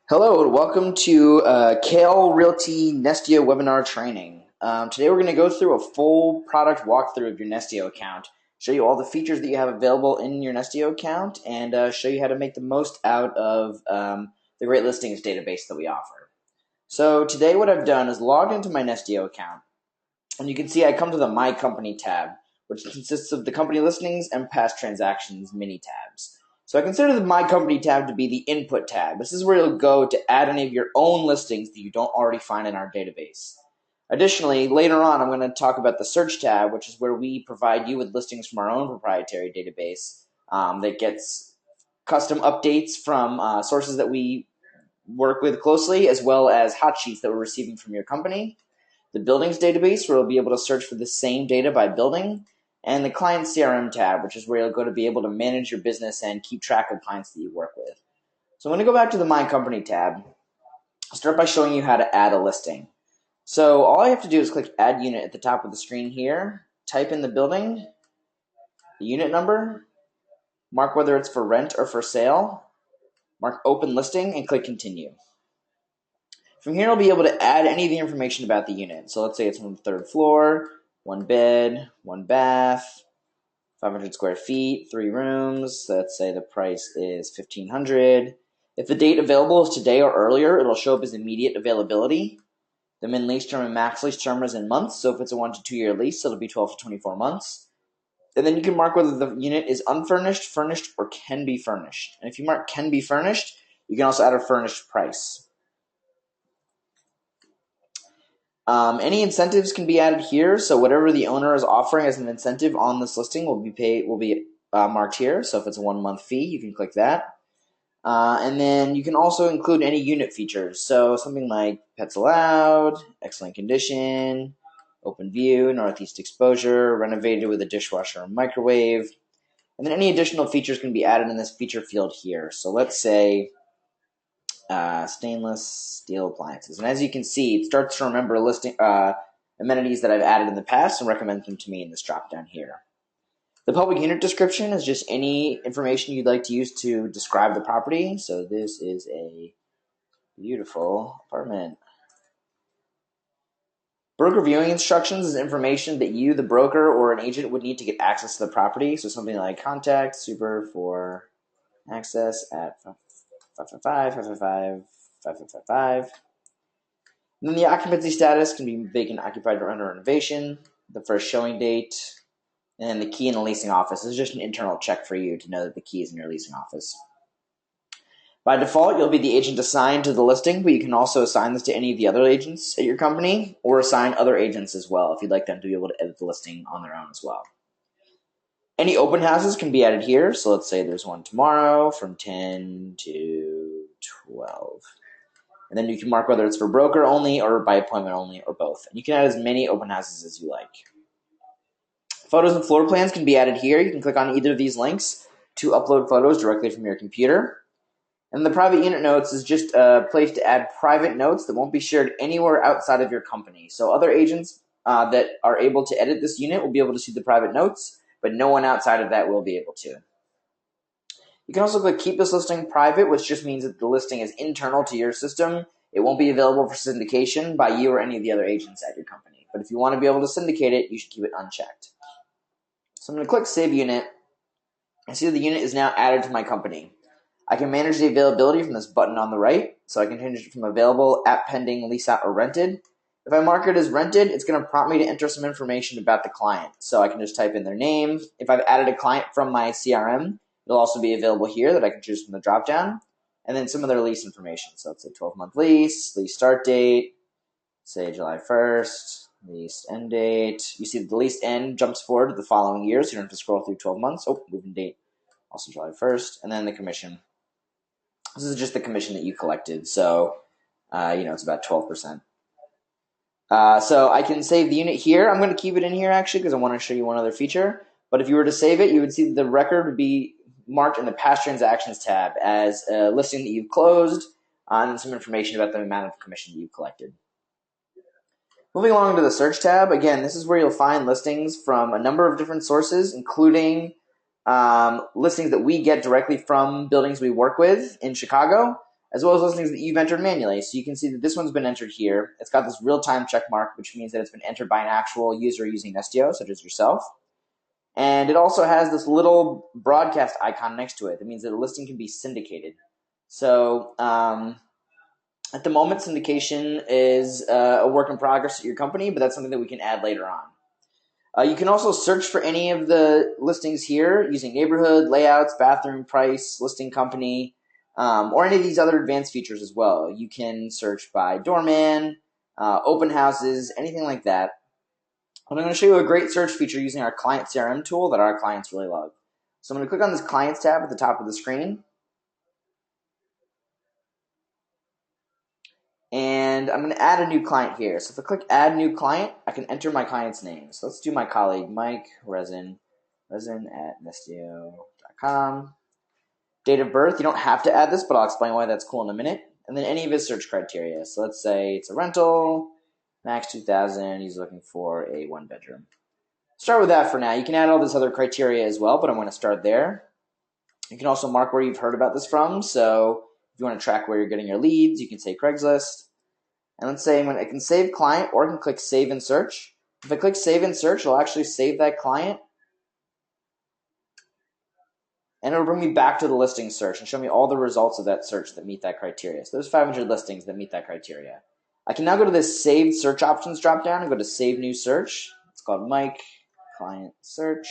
Hello, and welcome to Kale Realty Nestio webinar training. Today we're going to go through a full product walkthrough of your Nestio account, show you all the features that you have available in your Nestio account, and show you how to make the most out of the great listings database that we offer. So today what I've done is logged into my Nestio account, and you can see I come to the My Company tab, which consists of the company listings and past transactions mini tabs. So I consider the My Company tab to be the input tab. This is where you'll go to add any of your own listings that you don't already find in our database. Additionally, later on, I'm going to talk about the search tab, which is where we provide you with listings from our own proprietary database that gets custom updates from sources that we work with closely, as well as hot sheets that we're receiving from your company. The buildings database, where you'll be able to search for the same data by building, and the client CRM tab, which is where you'll go to be able to manage your business and keep track of clients that you work with. So I'm going to go back to the My Company tab. I'll start by showing you how to add a listing. So all I have to do is click Add Unit at the top of the screen here, type in the building, the unit number, mark whether it's for rent or for sale, mark Open Listing, and click Continue. From here, I'll be able to add any of the information about the unit. So let's say it's on the third floor, one bed, one bath, 500 square feet, 3 rooms. Let's say the price is $1,500. If the date available is today or earlier, it'll show up as immediate availability. The min lease term and max lease term is in months. So if it's a 1 to 2 year lease, it'll be 12 to 24 months. And then you can mark whether the unit is unfurnished, furnished, or can be furnished. And if you mark can be furnished, you can also add a furnished price. Any incentives can be added here. So whatever the owner is offering as an incentive on this listing will be marked here. So if it's a 1 month fee, you can click that. And then you can also include any unit features. So something like pets allowed, excellent condition, open view, northeast exposure, renovated with a dishwasher and microwave. And then any additional features can be added in this feature field here. So let's say stainless steel appliances. And as you can see, it starts to remember listing amenities that I've added in the past and recommend them to me in this drop down here. The public unit description is just any information you'd like to use to describe the property. So this is a beautiful apartment. Broker viewing instructions is information that you, the broker, or an agent would need to get access to the property. So something like contact super for access at 555-555-5555. And then the occupancy status can be vacant, occupied, or under renovation. The first showing date, and the key in the leasing office. This is just an internal check for you to know that the key is in your leasing office. By default, you'll be the agent assigned to the listing, but you can also assign this to any of the other agents at your company, or assign other agents as well if you'd like them to be able to edit the listing on their own as well. Any open houses can be added here. So let's say there's one tomorrow from 10 to 12. And then you can mark whether it's for broker only or by appointment only or both. And you can add as many open houses as you like. Photos and floor plans can be added here. You can click on either of these links to upload photos directly from your computer. And the private unit notes is just a place to add private notes that won't be shared anywhere outside of your company. So other agents that are able to edit this unit will be able to see the private notes, but no one outside of that will be able to. You can also click Keep this listing private, which just means that the listing is internal to your system. It won't be available for syndication by you or any of the other agents at your company. But if you want to be able to syndicate it, you should keep it unchecked. So I'm going to click Save Unit. I see that the unit is now added to my company. I can manage the availability from this button on the right. So I can change it from available, app pending, lease out, or rented. If I mark it as rented, it's going to prompt me to enter some information about the client. So I can just type in their name. If I've added a client from my CRM, it'll also be available here that I can choose from the dropdown. And then some of their lease information. So let's say 12-month lease start date, say July 1st, lease end date. You see the lease end jumps forward to the following year, so you don't have to scroll through 12 months. Oh, moving date, also July 1st. And then the commission. This is just the commission that you collected. So, it's about 12%. So I can save the unit here. I'm going to keep it in here actually because I want to show you one other feature. But if you were to save it, you would see that the record would be marked in the Past Transactions tab as a listing that you've closed and then some information about the amount of commission that you've collected. Moving along to the Search tab, again, this is where you'll find listings from a number of different sources, including listings that we get directly from buildings we work with in Chicago, as well as listings that you've entered manually. So you can see that this one's been entered here. It's got this real-time check mark, which means that it's been entered by an actual user using Nestio, such as yourself. And it also has this little broadcast icon next to it. That means that a listing can be syndicated. So at the moment, syndication is a work in progress at your company, but that's something that we can add later on. You can also search for any of the listings here using neighborhood, layouts, bathroom, price, listing company, or any of these other advanced features as well. You can search by doorman, open houses, anything like that. And I'm going to show you a great search feature using our client CRM tool that our clients really love. So I'm going to click on this clients tab at the top of the screen. And I'm going to add a new client here. So if I click add new client, I can enter my client's name. So let's do my colleague, Mike Resin at Nestio.com. Date of birth, you don't have to add this, but I'll explain why that's cool in a minute. And then any of his search criteria. So let's say it's a rental, max 2,000, he's looking for a 1-bedroom. Start with that for now. You can add all this other criteria as well, but I'm going to start there. You can also mark where you've heard about this from. So if you want to track where you're getting your leads, you can say Craigslist. And let's say I can save client, or I can click save and search. If I click save and search, it'll actually save that client. And it'll bring me back to the listing search and show me all the results of that search that meet that criteria. So there's 500 listings that meet that criteria. I can now go to this saved search options drop down and go to save new search. It's called Mike Client Search.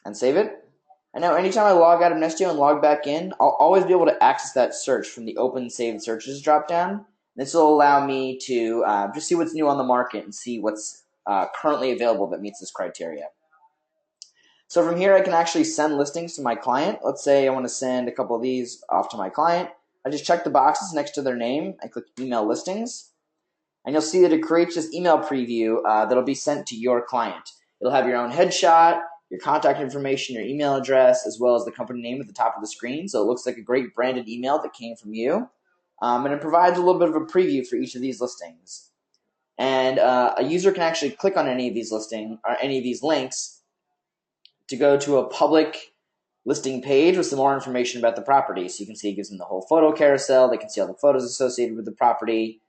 And save it. And now anytime I log out of Nestio and log back in, I'll always be able to access that search from the open saved searches drop down. This will allow me to just see what's new on the market and see what's currently available that meets this criteria. So from here, I can actually send listings to my client. Let's say I want to send a couple of these off to my client. I just check the boxes next to their name. I click email listings. And you'll see that it creates this email preview that'll be sent to your client. It'll have your own headshot, your contact information, your email address, as well as the company name at the top of the screen. So it looks like a great branded email that came from you. And it provides a little bit of a preview for each of these listings. And a user can actually click on any of these listings or any of these links to go to a public listing page with some more information about the property. So you can see it gives them the whole photo carousel. They can see all the photos associated with the property.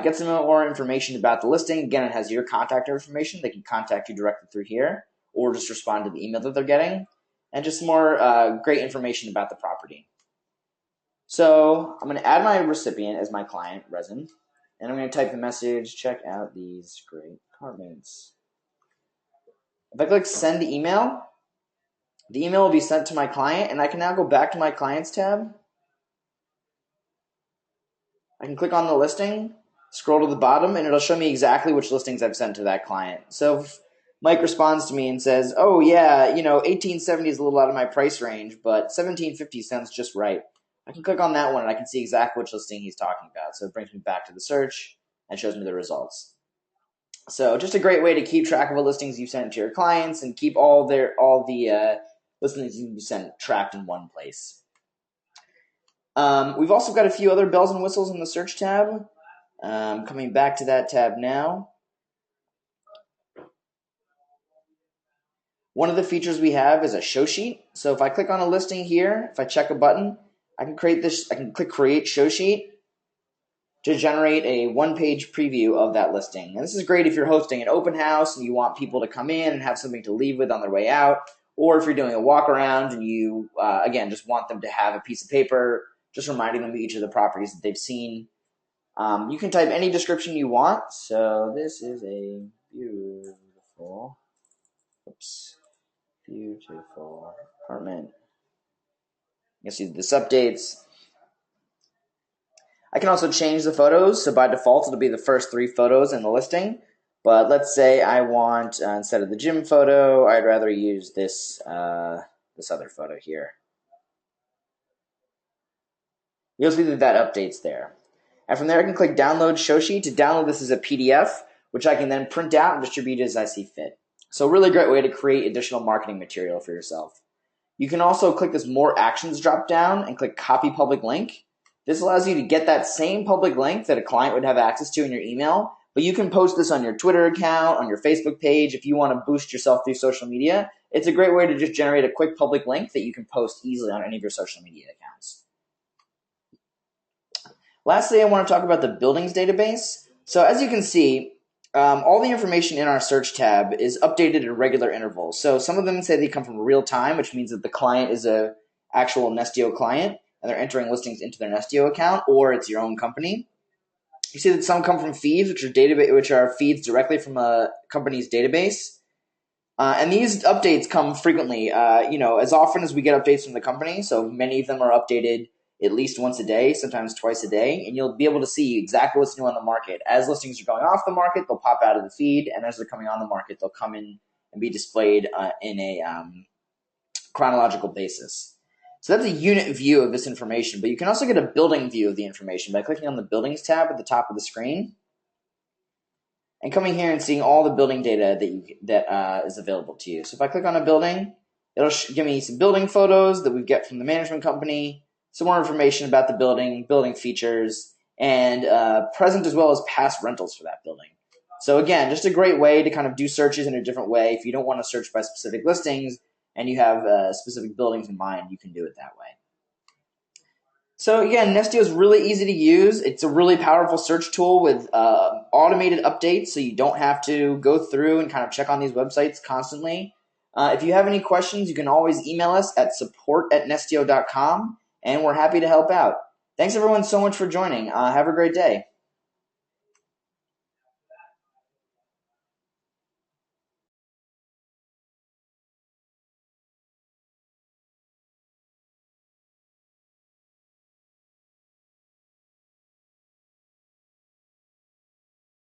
Get some more information about the listing. Again, it has your contact information. They can contact you directly through here or just respond to the email that they're getting. And just more great information about the property. So I'm going to add my recipient as my client, Resin, and I'm going to type the message, check out these great apartments. If I click send the email will be sent to my client, and I can now go back to my clients tab. I can click on the listing, scroll to the bottom, and it'll show me exactly which listings I've sent to that client. So if Mike responds to me and says, oh yeah, 1870 is a little out of my price range, but 1750 sounds just right. I can click on that one and I can see exactly which listing he's talking about. So it brings me back to the search and shows me the results. So just a great way to keep track of what listings you've sent to your clients and keep all the listings you sent tracked in one place. We've also got a few other bells and whistles in the search tab. Coming back to that tab now. One of the features we have is a show sheet. So if I click on a listing here, if I check a button, I can click create show sheet to generate a one-page preview of that listing. And this is great if you're hosting an open house and you want people to come in and have something to leave with on their way out, or if you're doing a walk around and you, again, just want them to have a piece of paper just reminding them of each of the properties that they've seen. You can type any description you want. So this is a beautiful apartment. You can see this updates. I can also change the photos. So by default, it'll be the first 3 photos in the listing. But let's say I want, instead of the gym photo, I'd rather use this other photo here. You'll see that updates there. And from there, I can click download show sheet to download this as a PDF, which I can then print out and distribute as I see fit. So a really great way to create additional marketing material for yourself. You can also click this more actions drop down and click copy public link. This allows you to get that same public link that a client would have access to in your email, but you can post this on your Twitter account, on your Facebook page, if you want to boost yourself through social media. It's a great way to just generate a quick public link that you can post easily on any of your social media accounts. Lastly, I want to talk about the buildings database. So as you can see, all the information in our search tab is updated at regular intervals. So some of them say they come from real time, which means that the client is a actual Nestio client and they're entering listings into their Nestio account, or it's your own company. You see that some come from feeds, which are feeds directly from a company's database. And these updates come frequently, as often as we get updates from the company. So many of them are updated at least once a day, sometimes twice a day, and you'll be able to see exactly what's new on the market. As listings are going off the market, they'll pop out of the feed, and as they're coming on the market, they'll come in and be displayed in a chronological basis. So that's a unit view of this information, but you can also get a building view of the information by clicking on the Buildings tab at the top of the screen and coming here and seeing all the building data that is available to you. So if I click on a building, it'll give me some building photos that we get from the management company, some more information about the building features, and present as well as past rentals for that building. So again, just a great way to kind of do searches in a different way. If you don't want to search by specific listings and you have specific buildings in mind, you can do it that way. So again, Nestio is really easy to use. It's a really powerful search tool with automated updates, so you don't have to go through and kind of check on these websites constantly. If you have any questions, you can always email us at support@nestio.com, and we're happy to help out. Thanks everyone so much for joining. Have a great day.